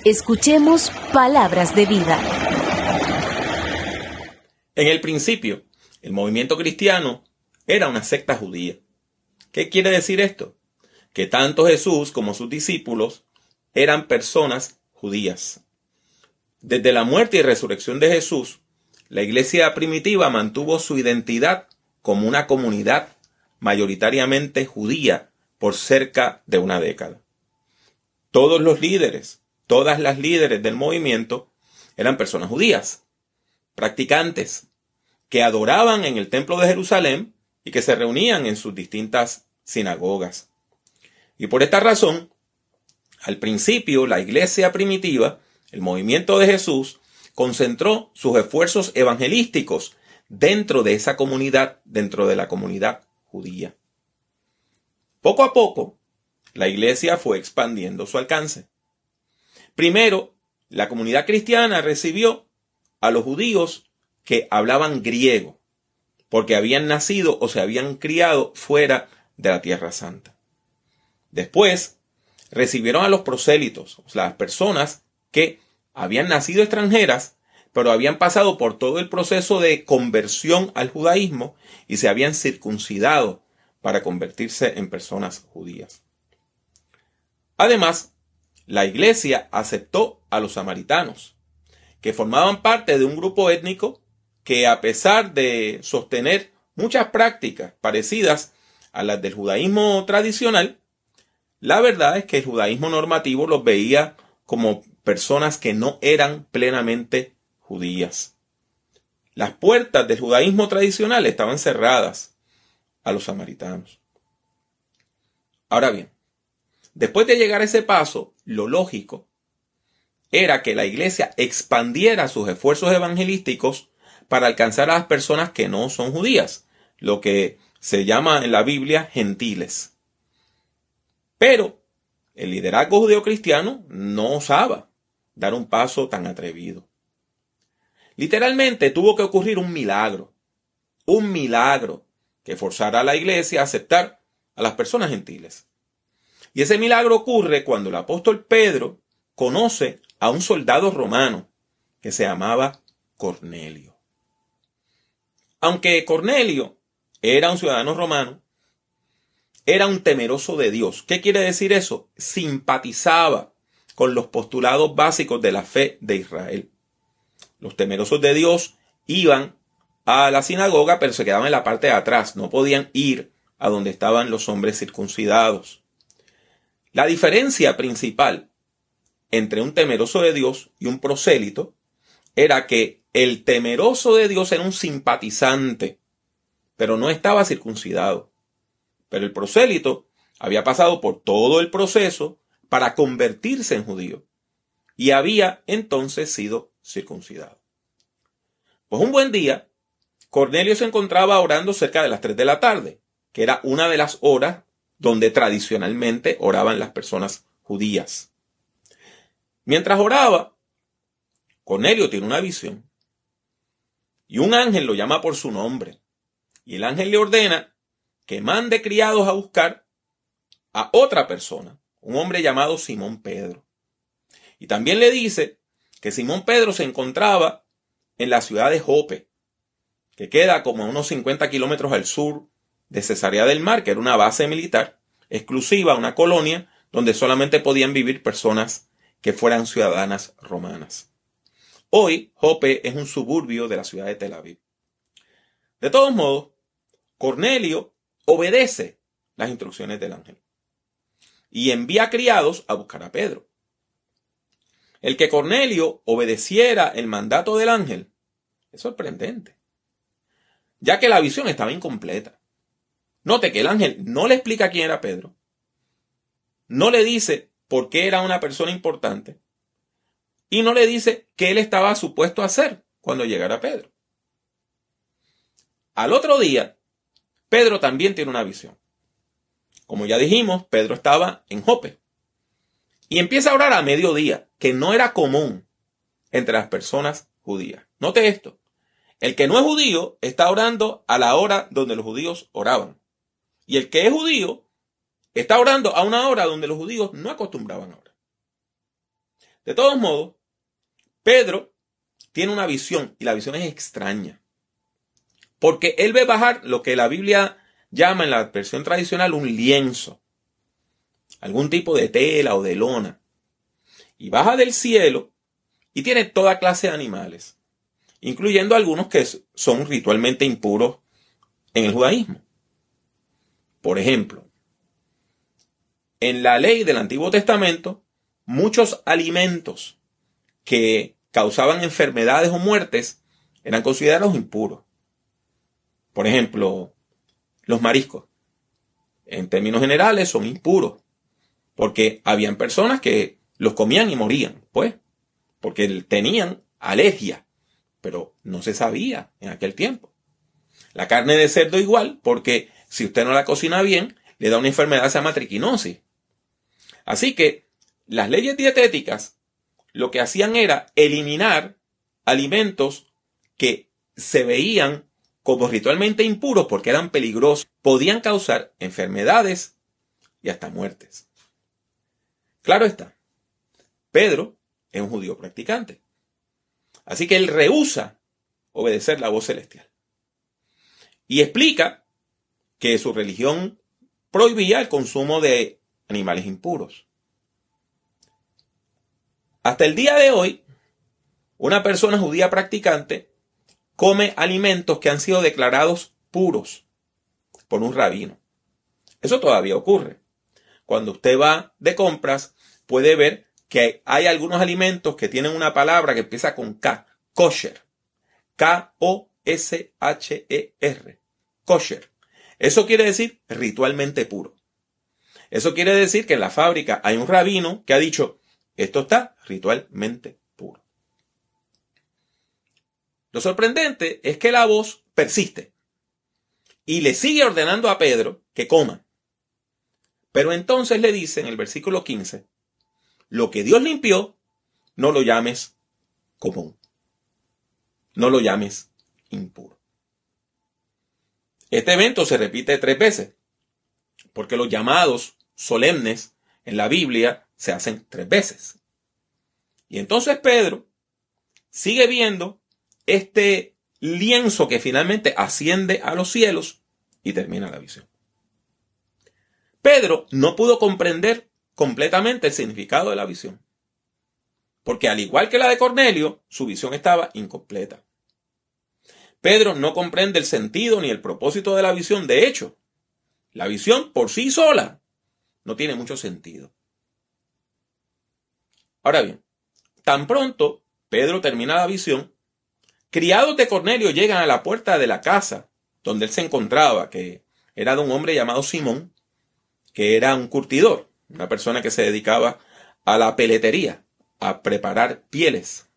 Escuchemos palabras de vida. En el principio, el movimiento cristiano era una secta judía. ¿Qué quiere decir esto? Que tanto Jesús como sus discípulos eran personas judías. Desde la muerte y resurrección de Jesús, la iglesia primitiva mantuvo su identidad como una comunidad mayoritariamente judía por cerca de una década. Todos los líderes, todas las líderes del movimiento eran personas judías, practicantes, que adoraban en el templo de Jerusalén y que se reunían en sus distintas sinagogas. Y por esta razón, al principio, la iglesia primitiva, el movimiento de Jesús, concentró sus esfuerzos evangelísticos dentro de esa comunidad, dentro de la comunidad judía. Poco a poco, la iglesia fue expandiendo su alcance. Primero, la comunidad cristiana recibió a los judíos que hablaban griego, porque habían nacido o se habían criado fuera de la Tierra Santa. Después, recibieron a los prosélitos, las personas que habían nacido extranjeras, pero habían pasado por todo el proceso de conversión al judaísmo y se habían circuncidado para convertirse en personas judías. Además, la iglesia aceptó a los samaritanos, que formaban parte de un grupo étnico que, a pesar de sostener muchas prácticas parecidas a las del judaísmo tradicional, la verdad es que el judaísmo normativo los veía como personas que no eran plenamente judías. Las puertas del judaísmo tradicional estaban cerradas a los samaritanos. Ahora bien, después de llegar a ese paso, lo lógico era que la iglesia expandiera sus esfuerzos evangelísticos para alcanzar a las personas que no son judías, lo que se llama en la Biblia gentiles. Pero el liderazgo judeocristiano no osaba dar un paso tan atrevido. Literalmente tuvo que ocurrir un milagro que forzara a la iglesia a aceptar a las personas gentiles. Y ese milagro ocurre cuando el apóstol Pedro conoce a un soldado romano que se llamaba Cornelio. Aunque Cornelio era un ciudadano romano, era un temeroso de Dios. ¿Qué quiere decir eso? Simpatizaba con los postulados básicos de la fe de Israel. Los temerosos de Dios iban a la sinagoga, pero se quedaban en la parte de atrás. No podían ir a donde estaban los hombres circuncidados. La diferencia principal entre un temeroso de Dios y un prosélito era que el temeroso de Dios era un simpatizante, pero no estaba circuncidado. Pero el prosélito había pasado por todo el proceso para convertirse en judío y había entonces sido circuncidado. Pues un buen día, Cornelio se encontraba orando cerca de las 3 de la tarde, que era una de las horas donde tradicionalmente oraban las personas judías. Mientras oraba, Cornelio tiene una visión y un ángel lo llama por su nombre y el ángel le ordena que mande criados a buscar a otra persona, un hombre llamado Simón Pedro. Y también le dice que Simón Pedro se encontraba en la ciudad de Jope, que queda como a unos 50 kilómetros al sur de Cesarea del Mar, que era una base militar exclusiva, una colonia donde solamente podían vivir personas que fueran ciudadanas romanas. Hoy, Jope es un suburbio de la ciudad de Tel Aviv. De todos modos, Cornelio obedece las instrucciones del ángel y envía criados a buscar a Pedro. El que Cornelio obedeciera el mandato del ángel es sorprendente, ya que la visión estaba incompleta. Note que el ángel no le explica quién era Pedro, no le dice por qué era una persona importante y no le dice qué él estaba supuesto a hacer cuando llegara Pedro. Al otro día, Pedro también tiene una visión. Como ya dijimos, Pedro estaba en Jope y empieza a orar a mediodía, que no era común entre las personas judías. Note esto, el que no es judío está orando a la hora donde los judíos oraban y el que es judío está orando a una hora donde los judíos no acostumbraban a orar. De todos modos, Pedro tiene una visión y la visión es extraña. Porque él ve bajar lo que la Biblia llama en la versión tradicional un lienzo. Algún tipo de tela o de lona. Y baja del cielo y tiene toda clase de animales, incluyendo algunos que son ritualmente impuros en el judaísmo. Por ejemplo, en la ley del Antiguo Testamento, muchos alimentos que causaban enfermedades o muertes eran considerados impuros. Por ejemplo, los mariscos, en términos generales, son impuros, porque habían personas que los comían y morían, pues, porque tenían alergia, pero no se sabía en aquel tiempo. La carne de cerdo igual, porque si usted no la cocina bien, le da una enfermedad que se llama triquinosis. Así que las leyes dietéticas lo que hacían era eliminar alimentos que se veían como ritualmente impuros porque eran peligrosos, podían causar enfermedades y hasta muertes. Claro está, Pedro es un judío practicante, así que él rehúsa obedecer la voz celestial y explica que su religión prohibía el consumo de animales impuros. Hasta el día de hoy, una persona judía practicante come alimentos que han sido declarados puros por un rabino. Eso todavía ocurre. Cuando usted va de compras, puede ver que hay algunos alimentos que tienen una palabra que empieza con K, kosher. K-O-S-H-E-R. Kosher. Eso quiere decir ritualmente puro. Eso quiere decir que en la fábrica hay un rabino que ha dicho, esto está ritualmente puro. Lo sorprendente es que la voz persiste y le sigue ordenando a Pedro que coma. Pero entonces le dice en el versículo 15, lo que Dios limpió, no lo llames común. No lo llames impuro. Este evento se repite 3 veces, porque los llamados solemnes en la Biblia se hacen 3 veces. Y entonces Pedro sigue viendo este lienzo que finalmente asciende a los cielos y termina la visión. Pedro no pudo comprender completamente el significado de la visión, porque al igual que la de Cornelio, su visión estaba incompleta. Pedro no comprende el sentido ni el propósito de la visión. De hecho, la visión por sí sola no tiene mucho sentido. Ahora bien, tan pronto Pedro termina la visión, criados de Cornelio llegan a la puerta de la casa donde él se encontraba, que era de un hombre llamado Simón, que era un curtidor, una persona que se dedicaba a la peletería, a preparar pieles.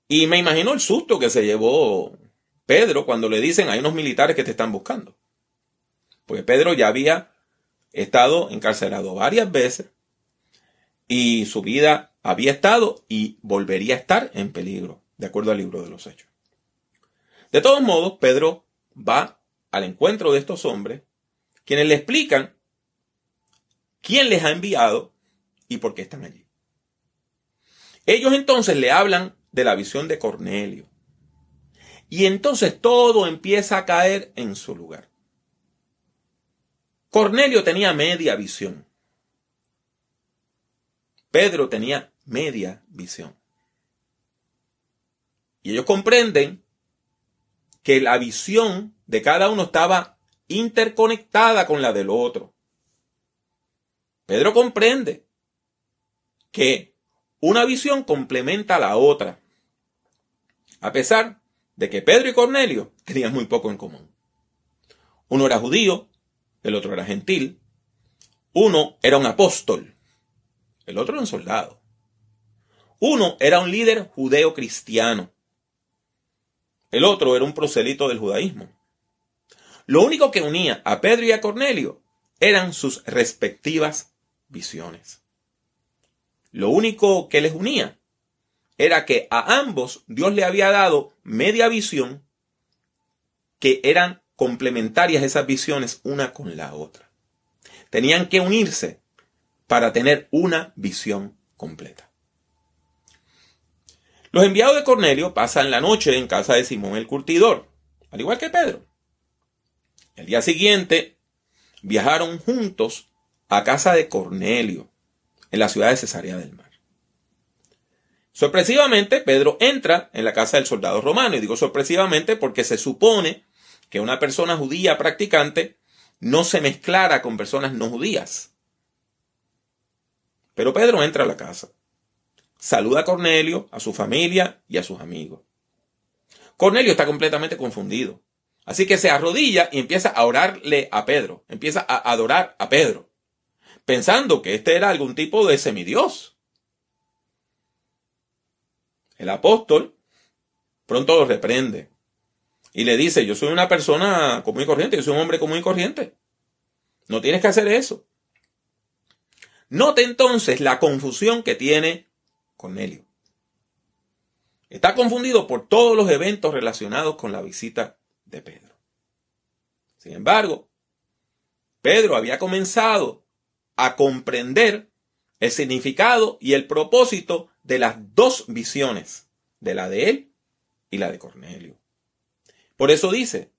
Y me imagino el susto que se llevó Pedro cuando le dicen hay unos militares que te están buscando. Porque Pedro ya había estado encarcelado varias veces y su vida había estado y volvería a estar en peligro, de acuerdo al libro de los Hechos. De todos modos, Pedro va al encuentro de estos hombres, quienes le explican quién les ha enviado y por qué están allí. Ellos entonces le hablan de la visión de Cornelio. Y entonces todo empieza a caer en su lugar. Cornelio tenía media visión. Pedro tenía media visión. Y ellos comprenden que la visión de cada uno estaba interconectada con la del otro. Pedro comprende que una visión complementa a la otra, a pesar de que Pedro y Cornelio tenían muy poco en común. Uno era judío, el otro era gentil. Uno era un apóstol, el otro era un soldado. Uno era un líder judeo cristiano, el otro era un proselito del judaísmo. Lo único que unía a Pedro y a Cornelio eran sus respectivas visiones. Lo único que les unía era que a ambos Dios le había dado media visión, que eran complementarias esas visiones una con la otra. Tenían que unirse para tener una visión completa. Los enviados de Cornelio pasan la noche en casa de Simón el curtidor, al igual que Pedro. El día siguiente viajaron juntos a casa de Cornelio, en la ciudad de Cesarea del Mar. Sorpresivamente, Pedro entra en la casa del soldado romano, y digo sorpresivamente porque se supone que una persona judía practicante no se mezclara con personas no judías. Pero Pedro entra a la casa, saluda a Cornelio, a su familia y a sus amigos. Cornelio está completamente confundido, así que se arrodilla y empieza a orarle a Pedro, empieza a adorar a Pedro, pensando que este era algún tipo de semidios. El apóstol pronto lo reprende y le dice: yo soy una persona común y corriente, yo soy un hombre común y corriente. No tienes que hacer eso. Note entonces la confusión que tiene Cornelio. Está confundido por todos los eventos relacionados con la visita de Pedro. Sin embargo, Pedro había comenzado a comprender el significado y el propósito de las dos visiones, de la de él y la de Cornelio. Por eso dice: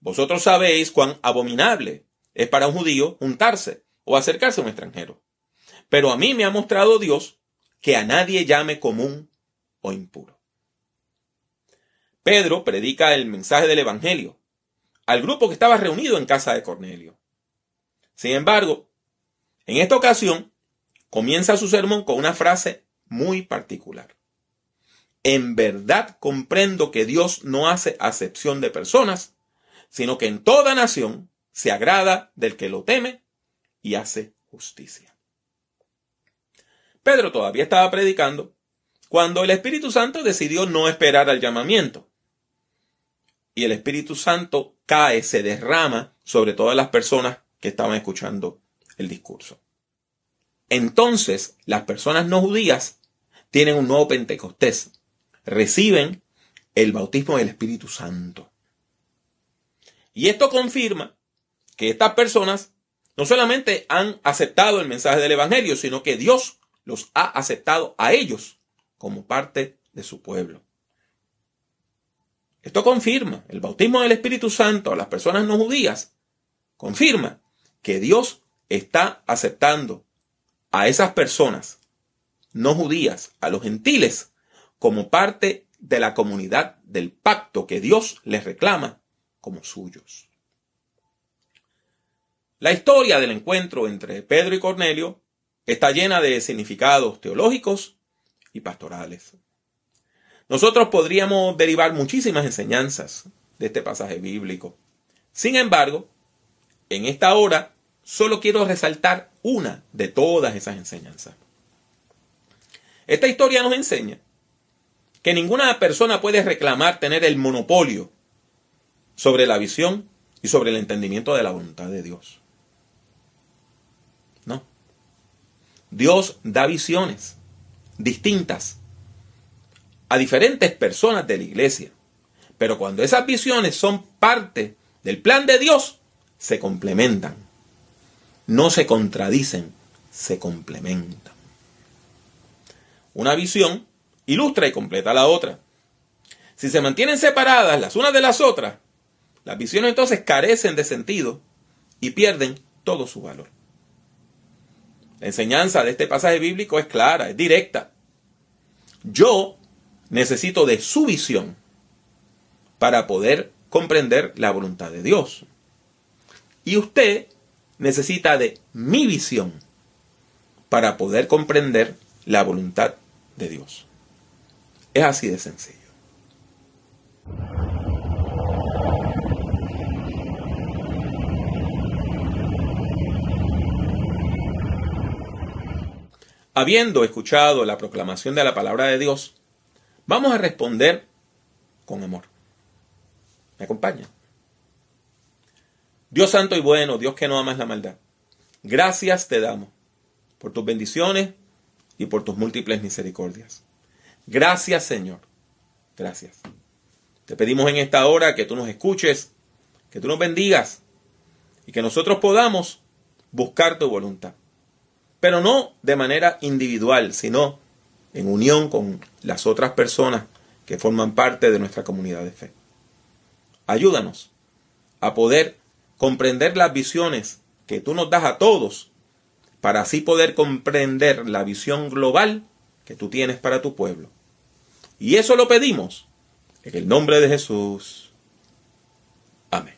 vosotros sabéis cuán abominable es para un judío juntarse o acercarse a un extranjero. Pero a mí me ha mostrado Dios que a nadie llame común o impuro. Pedro predica el mensaje del Evangelio al grupo que estaba reunido en casa de Cornelio. Sin embargo, en esta ocasión, comienza su sermón con una frase muy particular. En verdad comprendo que Dios no hace acepción de personas, sino que en toda nación se agrada del que lo teme y hace justicia. Pedro todavía estaba predicando cuando el Espíritu Santo decidió no esperar al llamamiento. Y el Espíritu Santo cae, se derrama sobre todas las personas que estaban escuchando el discurso. Entonces, las personas no judías tienen un nuevo Pentecostés. Reciben el bautismo del Espíritu Santo. Y esto confirma que estas personas no solamente han aceptado el mensaje del Evangelio, sino que Dios los ha aceptado a ellos como parte de su pueblo. Esto confirma, el bautismo del Espíritu Santo a las personas no judías, confirma que Dios está aceptando a esas personas no judías, a los gentiles, como parte de la comunidad del pacto que Dios les reclama como suyos. La historia del encuentro entre Pedro y Cornelio está llena de significados teológicos y pastorales. Nosotros podríamos derivar muchísimas enseñanzas de este pasaje bíblico. Sin embargo, en esta hora solo quiero resaltar una de todas esas enseñanzas. Esta historia nos enseña que ninguna persona puede reclamar tener el monopolio sobre la visión y sobre el entendimiento de la voluntad de Dios. No. Dios da visiones distintas a diferentes personas de la iglesia. Pero cuando esas visiones son parte del plan de Dios, se complementan. No se contradicen, se complementan. Una visión ilustra y completa la otra. Si se mantienen separadas las unas de las otras, las visiones entonces carecen de sentido y pierden todo su valor. La enseñanza de este pasaje bíblico es clara, es directa. Yo necesito de su visión para poder comprender la voluntad de Dios. Y usted necesita de mi visión para poder comprender la voluntad de Dios. Es así de sencillo. Habiendo escuchado la proclamación de la palabra de Dios, vamos a responder con amor. ¿Me acompaña? Dios santo y bueno, Dios que no amas la maldad, gracias te damos por tus bendiciones y por tus múltiples misericordias. Gracias, Señor. Gracias. Te pedimos en esta hora que tú nos escuches, que tú nos bendigas y que nosotros podamos buscar tu voluntad. pero no de manera individual, sino en unión con las otras personas que forman parte de nuestra comunidad de fe. Ayúdanos a poder comprender las visiones que tú nos das a todos, para así poder comprender la visión global que tú tienes para tu pueblo. Y eso lo pedimos en el nombre de Jesús. Amén.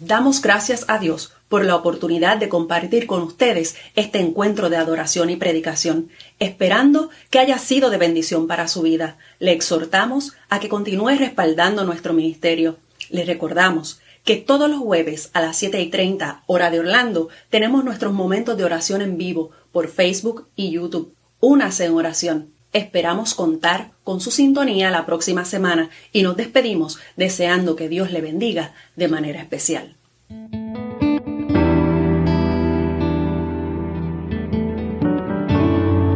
Damos gracias a Dios por la oportunidad de compartir con ustedes este encuentro de adoración y predicación, esperando que haya sido de bendición para su vida. Le exhortamos a que continúe respaldando nuestro ministerio. Le recordamos que todos los jueves a las 7:30 hora de Orlando tenemos nuestros momentos de oración en vivo por Facebook y YouTube. Únase en oración. Esperamos contar con su sintonía la próxima semana y nos despedimos deseando que Dios le bendiga de manera especial.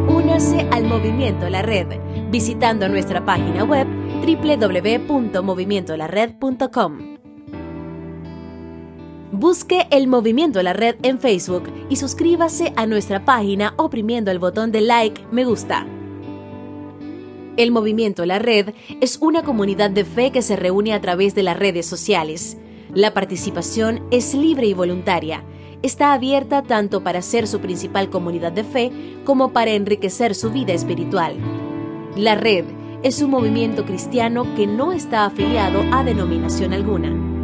Únase al Movimiento La Red visitando nuestra página web www.movimientolared.com. Busque el Movimiento La Red en Facebook y suscríbase a nuestra página oprimiendo el botón de like, me gusta. El Movimiento La Red es una comunidad de fe que se reúne a través de las redes sociales. La participación es libre y voluntaria. Está abierta tanto para ser su principal comunidad de fe como para enriquecer su vida espiritual. La Red es un movimiento cristiano que no está afiliado a denominación alguna.